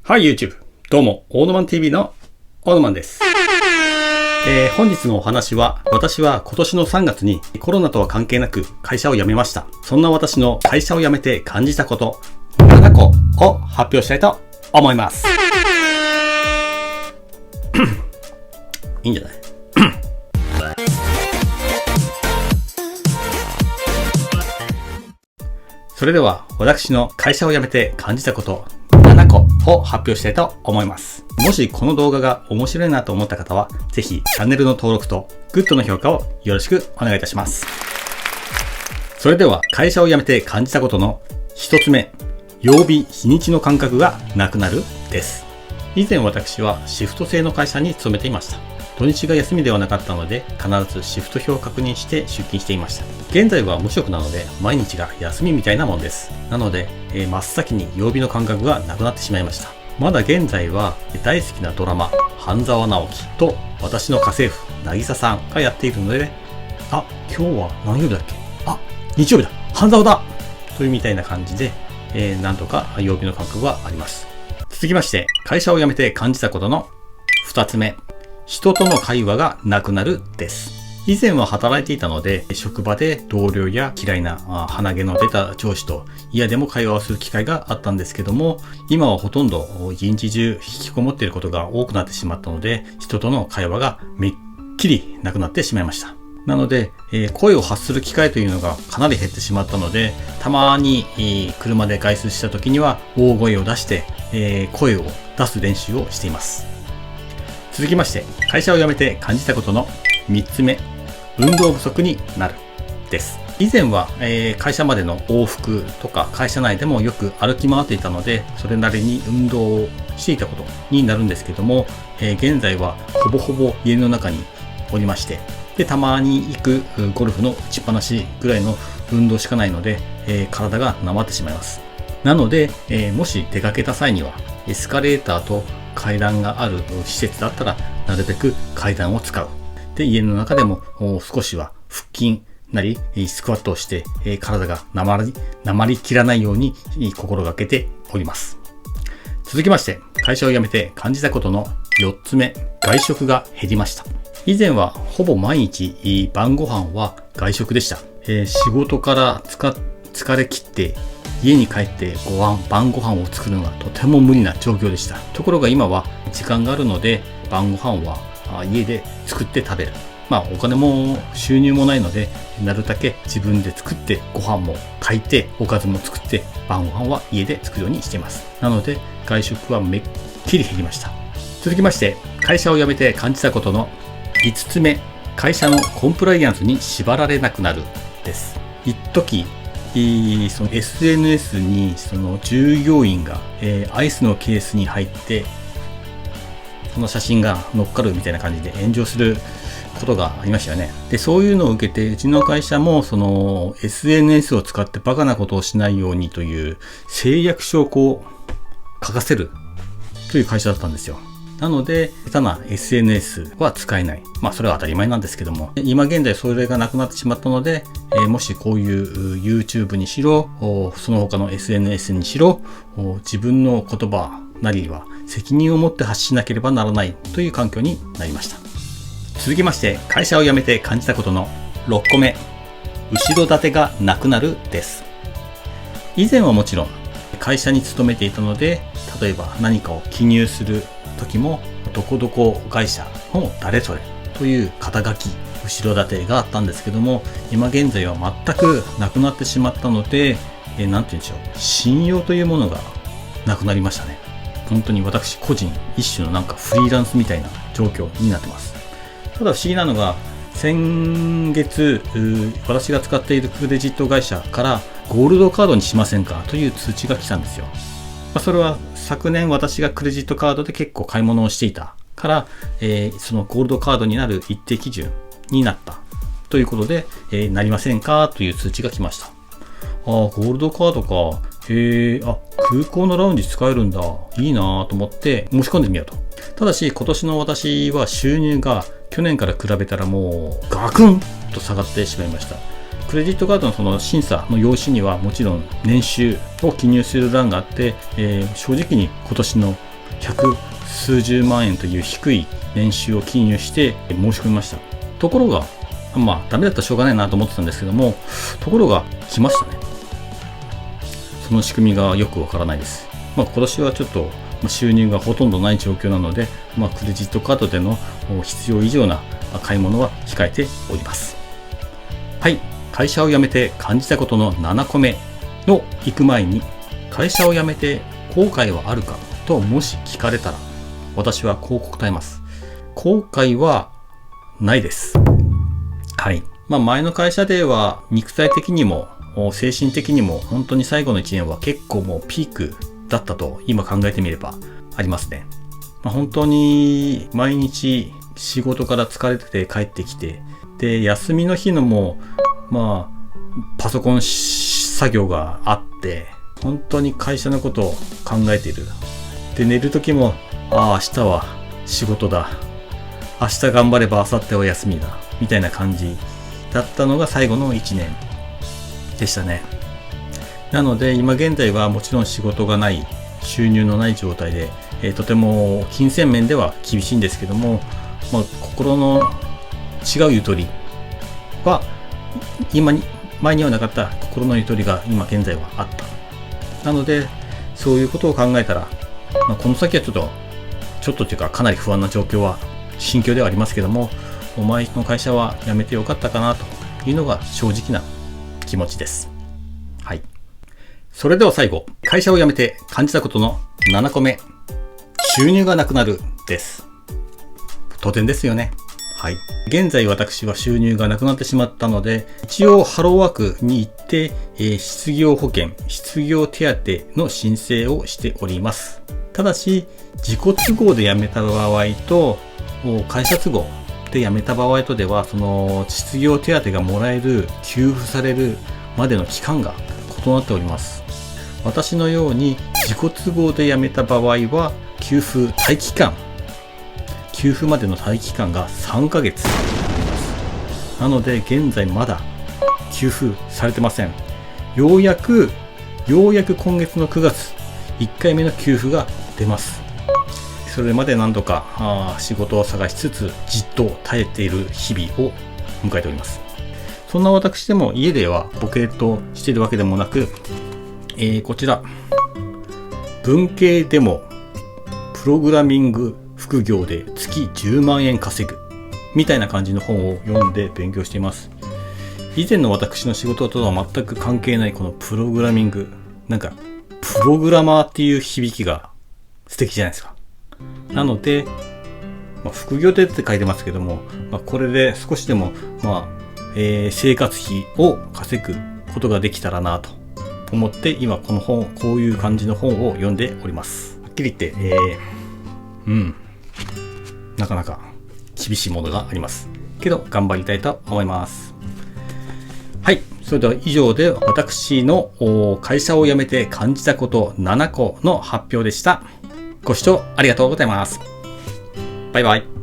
はい、YouTube。どうも、オーノマン TV のオーノマンです。本日のお話は、私は今年の3月にコロナとは関係なく会社を辞めました。そんな私の会社を辞めて感じたこと7個を発表したいと思います。いいんじゃないそれでは、私の会社を辞めて感じたこと7個を発表したいと思います。もしこの動画が面白いなと思った方は、ぜひチャンネルの登録とグッドの評価をよろしくお願いいたします。それでは、会社を辞めて感じたことの1つ目、曜日・日にちの感覚がなくなるです。以前私はシフト制の会社に勤めていました。土日が休みではなかったので、必ずシフト表を確認して出勤していました。現在は無職なので、毎日が休みみたいなもんです。なので、真っ先に曜日の感覚がなくなってしまいました。まだ現在は大好きなドラマ、半沢直樹と私の家政婦、渚さんがやっているので、あ、今日は何曜日だっけ？あ、日曜日だ！半沢だ！というみたいな感じで、なんとか曜日の感覚はあります。続きまして、会社を辞めて感じたことの2つ目。人との会話がなくなるです。以前は働いていたので、職場で同僚や嫌いな鼻毛の出た上司と嫌でも会話をする機会があったんですけども、今はほとんど一日中引きこもっていることが多くなってしまったので、人との会話がめっきりなくなってしまいました。なので、声を発する機会というのがかなり減ってしまったので、たまに車で外出した時には大声を出して、声を出す練習をしています。続きまして、会社を辞めて感じたことの3つ目、運動不足になるです。以前は、会社までの往復とか会社内でもよく歩き回っていたので、それなりに運動をしていたことになるんですけども、現在はほぼほぼ家の中におりまして、でたまに行くゴルフの打ちっぱなしぐらいの運動しかないので、体がなまってしまいます。なので、もし出かけた際にはエスカレーターと階段がある施設だったらなるべく階段を使う。で、家の中でも少しは腹筋なりスクワットをして、体がなまりきらないように心がけております。続きまして、会社を辞めて感じたことの4つ目、外食が減りました。以前はほぼ毎日晩ご飯は外食でした。仕事から疲れ切って家に帰って晩ご飯を作るのがとても無理な状況でした。ところが今は時間があるので晩ご飯は家で作って食べる。お金も収入もないので、なるだけ自分で作ってご飯も炊いておかずも作って晩ご飯は家で作るようにしています。なので外食はめっきり減りました。続きまして、会社を辞めて感じたことの5つ目、会社のコンプライアンスに縛られなくなるです。一時その SNS にその従業員が、アイスのケースに入ってその写真が乗っかるみたいな感じで炎上することがありましたよね。で、そういうのを受けてうちの会社もその SNS を使ってバカなことをしないようにという誓約書を書かせるという会社だったんですよ。なので、下手な SNS は使えない。それは当たり前なんですけども、今現在それがなくなってしまったので、もしこういう YouTube にしろ、その他の SNS にしろ、自分の言葉なりは責任を持って発しなければならないという環境になりました。続きまして、会社を辞めて感じたことの6個目、後ろ盾がなくなるです。以前はもちろん会社に勤めていたので、例えば何かを記入する時もどこどこ会社の誰それという肩書き、後ろ盾があったんですけども、今現在は全くなくなってしまったので、なんて言うんでしょう、信用というものがなくなりましたね。本当に私個人、一種のフリーランスみたいな状況になってます。ただ不思議なのが、先月私が使っているクレジット会社からゴールドカードにしませんかという通知が来たんですよ。それは昨年私がクレジットカードで結構買い物をしていたから、そのゴールドカードになる一定基準になったということで、なりませんかという通知が来ました。ゴールドカードか。空港のラウンジ使えるんだ。いいなと思って申し込んでみようと。ただし今年の私は収入が去年から比べたらもうガクンと下がってしまいました。クレジットカードのその審査の用紙にはもちろん年収を記入する欄があって、正直に今年の百数十万円という低い年収を記入して申し込みました。ところが、ダメだったらしょうがないなと思ってたんですけども、ところが来ましたね。その仕組みがよくわからないです。今年はちょっと収入がほとんどない状況なので、クレジットカードでの必要以上な買い物は控えております。はい、会社を辞めて感じたことの7個目の行く前に、会社を辞めて後悔はあるかともし聞かれたら、私はこう答えます。後悔はないです。はい。前の会社では肉体的にも精神的にも本当に最後の1年は結構もうピークだったと今考えてみればありますね。本当に毎日仕事から疲れて帰ってきて、で休みの日のもパソコン作業があって、本当に会社のことを考えている。で寝る時も明日は仕事だ、明日頑張れば明後日は休みだみたいな感じだったのが最後の1年でしたね。なので今現在はもちろん仕事がない、収入のない状態で、とても金銭面では厳しいんですけども、心の違うゆとりは前にはなかった心のゆとりが今現在はあった。なのでそういうことを考えたら、この先はちょっとというかかなり不安な状況は心境ではありますけども、お前の会社は辞めてよかったかなというのが正直な気持ちです。はい。それでは最後、会社を辞めて感じたことの7個目。収入がなくなるです。当然ですよね。はい。現在私は収入がなくなってしまったので、一応ハローワークに行って、失業保険、失業手当の申請をしております。ただし、自己都合で辞めた場合と、会社都合で辞めた場合とでは、その失業手当がもらえる、給付されるまでの期間が異なっております。私のように自己都合で辞めた場合は、給付までの待期間が3ヶ月あります。なので現在まだ給付されてません。ようやく今月の9月1回目の給付が出ます。それまで何度か仕事を探しつつじっと耐えている日々を迎えております。そんな私でも家ではボケーっとしているわけでもなく、こちら文系でもプログラミング副業で月10万円稼ぐみたいな感じの本を読んで勉強しています。以前の私の仕事とは全く関係ないこのプログラミング、なんかプログラマーっていう響きが素敵じゃないですか。なので、副業でって書いてますけども、これで少しでも生活費を稼ぐことができたらなと思って今こういう感じの本を読んでおります。はっきり言ってなかなか厳しいものがありますけど頑張りたいと思います。はい、それでは以上で私の会社を辞めて感じたこと7個の発表でした。ご視聴ありがとうございます。バイバイ。